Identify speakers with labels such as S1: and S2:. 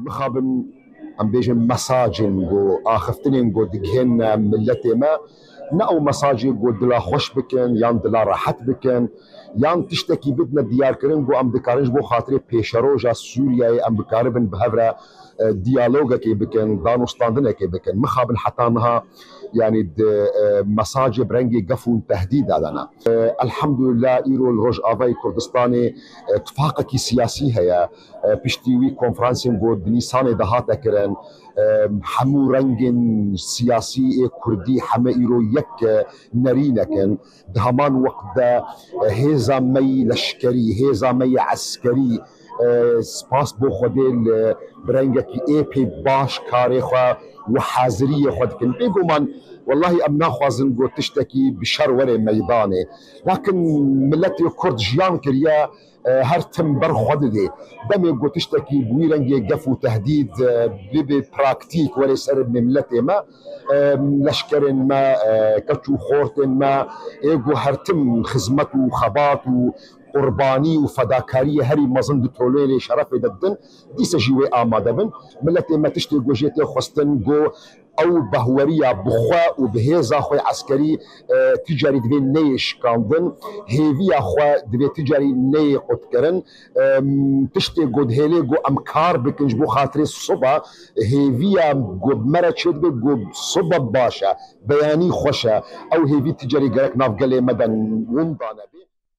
S1: مخابن ام بيجن مساجن جو اخفتنين جو دجهن ملتي ما نأو مساجي جو دلا خوش بكن يان دلا راحت بكن يان تشتكي بدنا ديار كرن جو ام دكارنج بو خاطري بيشروجا سوريا ام بكاربن بهفرا ديالوجا كي بكن دانوستاندنا كي بكن مخابن حتى انها يعني مساجي برنجي قفون تهديد علينا الحمد لله ايرو الروج افاي كردستاني اتفاقكي سياسي هي بيشتيوي كونفرانسين جو بنيسان دهات كرن حمو رنجن سياسي كردي حما ايرو يك نرينكن دهمان وقت هيزا مي لشكري هيزا مي عسكري سپاس بو خودل برنگکی ایپی باش کاری خوا و حاضری خود کن بگو من والله ام ناخوازن گو تشتکی بشر ور میدانه لكن ملتی کرد جیان کریا هر تم بر خود دی دمی گو تشتکی بویرنگی گف و تهدید بی پراکتیک ور سر ملتی ما لشکرن ما کچو خورتن ما ایگو هر تم خدمت و خبات و قرباني وفداكارية هري مزن دتوليني شرف ددن دي سجيوي آماده بن ملتي ما تشتي جوجيتي خستن جو او بهورية بخوا وبهيزا خوي عسكري تجاري دبي نيش كاندن هيفيا خوا دبي تجاري ني قدكرن تشتي جود هيلي جو امكار بكنج بو خاطري الصبا هيفيا جو مرة شد جو صبا باشا بياني خوشا او هيفي تجاري قرق ناف قلي مدن وندانا